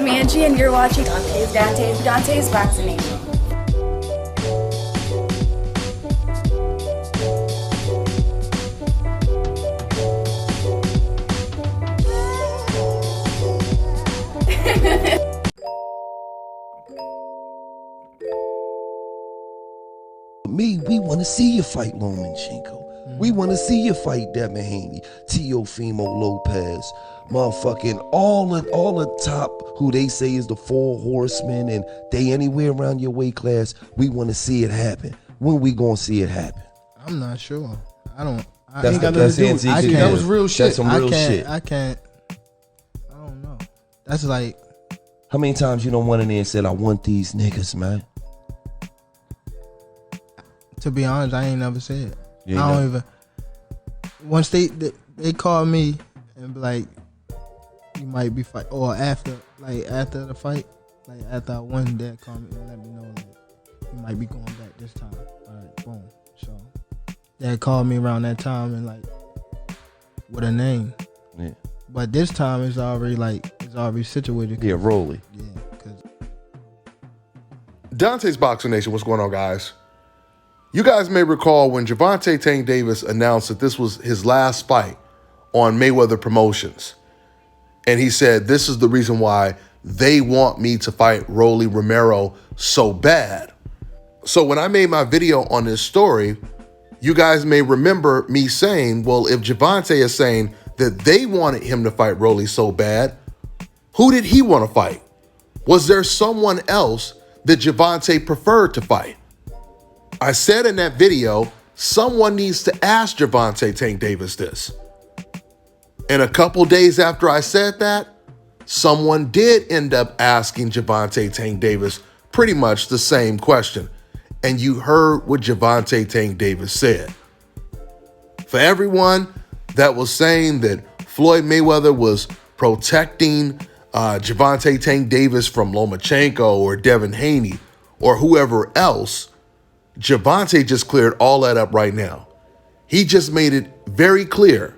I'm Angie, and you're watching Dontaesboxingnation. We want to see you fight Lomachenko. We want to see you fight Devin Haney, Teofimo Lopez, motherfucking all the top who they say is the 4 horsemen, and they anywhere around your weight class. We want to see it happen. When we gonna see it happen? I'm not sure. I ain't got that's nothing to do with it. That was real shit. That's some real shit. I don't know. That's like, how many times you don't went in there and said, I want these niggas, man? To be honest, I ain't never said. I don't even. Once they call me and be like, you might be fight, or after the fight, like after I won, they call me and let me know like you might be going back this time. All right, boom. So they called me around that time and like with a name. Yeah. But this time it's already situated. Yeah, Rolly. Yeah, because Dontaesboxingnation, what's going on, guys? You guys may recall when Gervonta Tank Davis announced that this was his last fight on Mayweather Promotions. And he said, this is the reason why they want me to fight Rolly Romero so bad. So when I made my video on this story, you guys may remember me saying, well, if Gervonta is saying that they wanted him to fight Rolly so bad, who did he want to fight? Was there someone else that Gervonta preferred to fight? I said in that video, someone needs to ask Gervonta Tank Davis this. And a couple days after I said that, someone did end up asking Gervonta Tank Davis pretty much the same question. And you heard what Gervonta Tank Davis said. For everyone that was saying that Floyd Mayweather was protecting Gervonta Tank Davis from Lomachenko or Devin Haney or whoever else, Gervonta just cleared all that up right now. He just made it very clear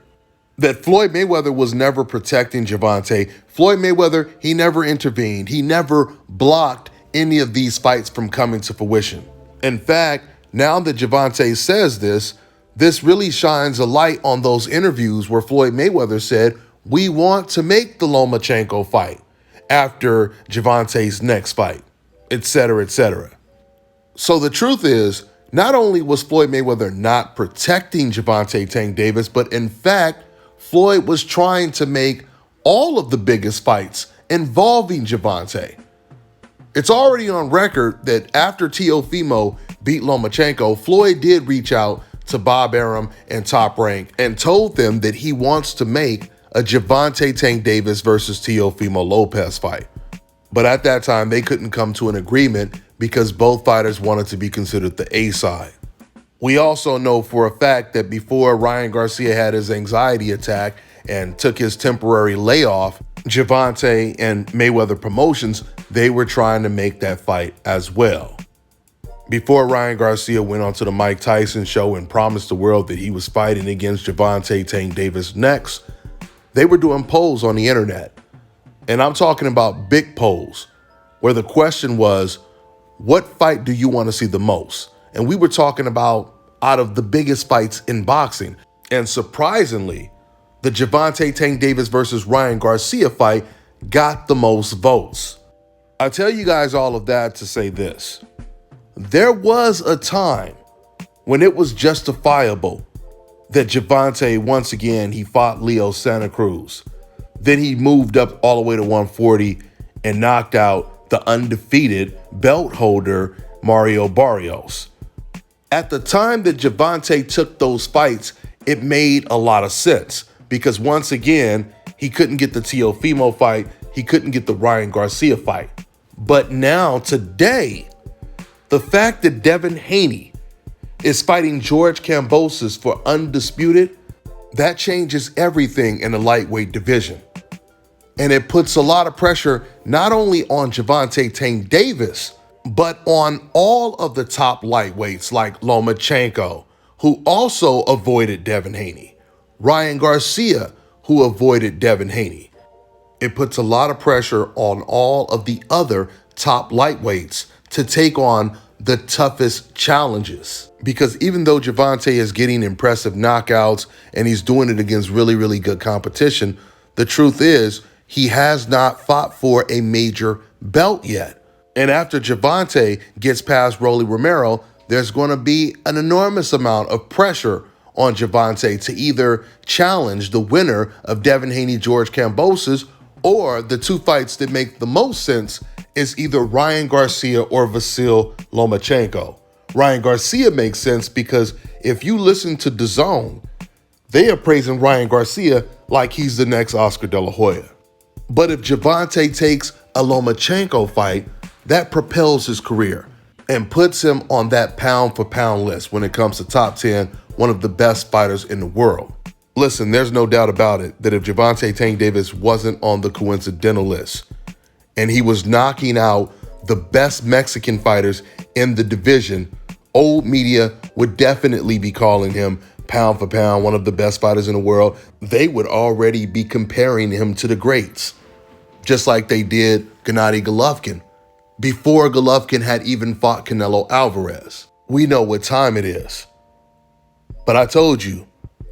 that Floyd Mayweather was never protecting Gervonta. Floyd Mayweather, he never intervened. He never blocked any of these fights from coming to fruition. In fact, now that Gervonta says this really shines a light on those interviews where Floyd Mayweather said, we want to make the Lomachenko fight after Gervonta's next fight, etc., etc. So the truth is, not only was Floyd Mayweather not protecting Gervonta Tank Davis, but in fact, Floyd was trying to make all of the biggest fights involving Gervonta. It's already on record that after Teofimo beat Lomachenko, Floyd did reach out to Bob Arum and Top Rank and told them that he wants to make a Gervonta Tank Davis versus Teofimo Lopez fight. But at that time, they couldn't come to an agreement because both fighters wanted to be considered the A side. We also know for a fact that before Ryan Garcia had his anxiety attack and took his temporary layoff, Gervonta and Mayweather Promotions, they were trying to make that fight as well. Before Ryan Garcia went onto the Mike Tyson show and promised the world that he was fighting against Gervonta Tank Davis next, they were doing polls on the internet. And I'm talking about big polls where the question was, what fight do you want to see the most? And we were talking about out of the biggest fights in boxing. And surprisingly, the Gervonta Tank Davis versus Ryan Garcia fight got the most votes. I tell you guys all of that to say this. There was a time when it was justifiable that Gervonta, once again, he fought Leo Santa Cruz. Then he moved up all the way to 140 and knocked out the undefeated belt holder, Mario Barrios. At the time that Gervonta took those fights, it made a lot of sense because once again, he couldn't get the Teofimo fight, he couldn't get the Ryan Garcia fight. But now, today, the fact that Devin Haney is fighting George Kambosos for undisputed, that changes everything in the lightweight division. And it puts a lot of pressure not only on Gervonta Tank Davis, but on all of the top lightweights like Lomachenko, who also avoided Devin Haney, Ryan Garcia, who avoided Devin Haney. It puts a lot of pressure on all of the other top lightweights to take on the toughest challenges. Because even though Gervonta is getting impressive knockouts and he's doing it against really, really good competition, the truth is he has not fought for a major belt yet. And after Gervonta gets past Rolly Romero, there's going to be an enormous amount of pressure on Gervonta to either challenge the winner of Devin Haney-George Kambosos, or the two fights that make the most sense is either Ryan Garcia or Vasyl Lomachenko. Ryan Garcia makes sense because if you listen to DAZN, they are praising Ryan Garcia like he's the next Oscar De La Hoya. But if Gervonta takes a Lomachenko fight, that propels his career and puts him on that pound-for-pound list when it comes to top 10, one of the best fighters in the world. Listen, there's no doubt about it that if Gervonta Tank Davis wasn't on the coincidental list and he was knocking out the best Mexican fighters in the division, old media would definitely be calling him pound for pound one of the best fighters in the world. They would already be comparing him to the greats, just like they did Gennady Golovkin before Golovkin had even fought Canelo Alvarez. We know what time it is. But I told you,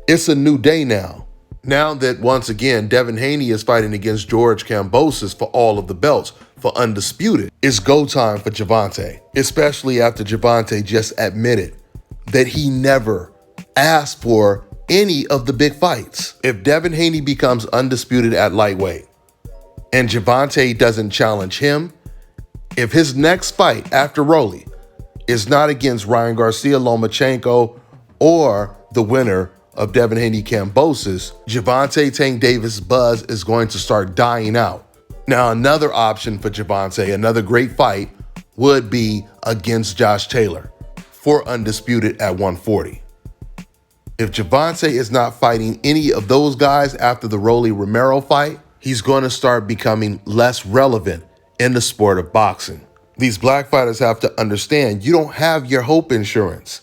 it's a new day now. Now that, once again, Devin Haney is fighting against George Kambosos for all of the belts, for undisputed, it's go time for Gervonta, especially after Gervonta just admitted that he never asked for any of the big fights. If Devin Haney becomes undisputed at lightweight and Gervonta doesn't challenge him, if his next fight after Rolly is not against Ryan Garcia, Lomachenko, or the winner of Devin Haney-Kambosos, Gervonta Tank Davis' buzz is going to start dying out. Now, another option for Gervonta, another great fight, would be against Josh Taylor for undisputed at 140. If Gervonta is not fighting any of those guys after the Rolly Romero fight, he's going to start becoming less relevant in the sport of boxing. These black fighters have to understand you don't have your hope insurance.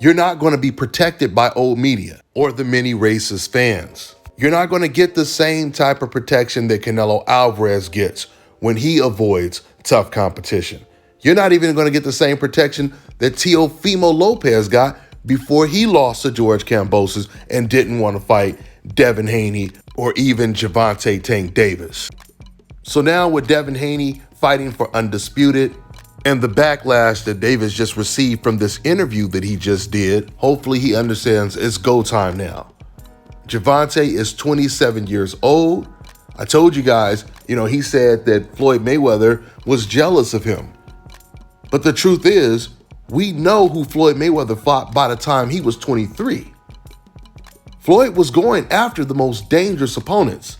You're not going to be protected by old media or the many racist fans. You're not going to get the same type of protection that Canelo Alvarez gets when he avoids tough competition. You're not even going to get the same protection that Teofimo Lopez got before he lost to George Kambosos and didn't want to fight Devin Haney or even Gervonta Tank Davis. So now with Devin Haney fighting for undisputed, and the backlash that Davis just received from this interview that he just did, hopefully he understands it's go time now. Gervonta is 27 years old. I told you guys, he said that Floyd Mayweather was jealous of him. But the truth is, we know who Floyd Mayweather fought by the time he was 23. Floyd was going after the most dangerous opponents.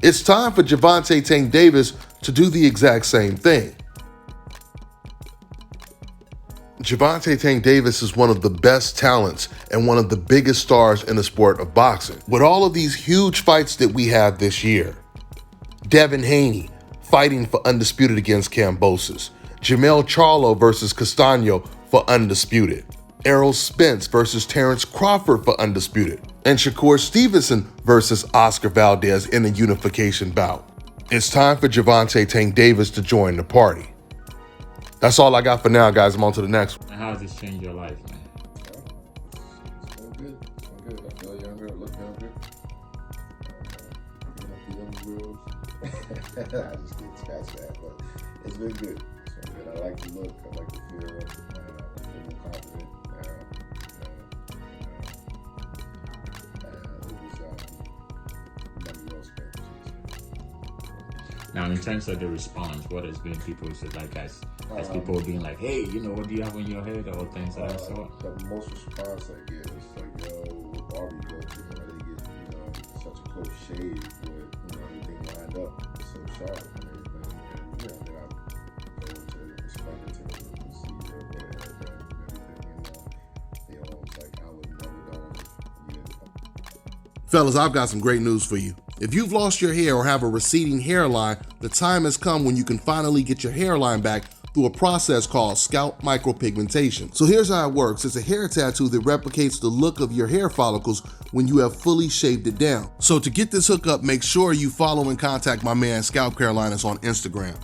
It's time for Gervonta Tank Davis to do the exact same thing. Gervonta Tank Davis is one of the best talents and one of the biggest stars in the sport of boxing. With all of these huge fights that we have this year, Devin Haney fighting for undisputed against Kambosos, Jermell Charlo versus Castaño for undisputed, Errol Spence versus Terrence Crawford for undisputed, and Shakur Stevenson versus Oscar Valdez in a unification bout. It's time for Gervonta Tank Davis to join the party. That's all I got for now, guys. I'm on to the next one. And how has this changed your life, man? It's going good. It's going good. I feel younger. I look younger. Young girls. I just didn't scratch that, but it's been good. It's been good. I like the look. I like the feel. I feel more confident Now, in terms of the response, what has been people said, like, as people being like, hey, what do you have on your head, or things of that sort? The most response I get is like, yo, what barber you go to? They get, such a close shave with, everything lined up, so sharp and everything. And, then I go to the spectator to see their haircut and everything. They always like, I would never know if Fellas, I've got some great news for you. If you've lost your hair or have a receding hairline, the time has come when you can finally get your hairline back through a process called scalp micropigmentation. So here's how it works. It's a hair tattoo that replicates the look of your hair follicles when you have fully shaved it down. So to get this hookup, make sure you follow and contact my man ScalpCarolinas on Instagram.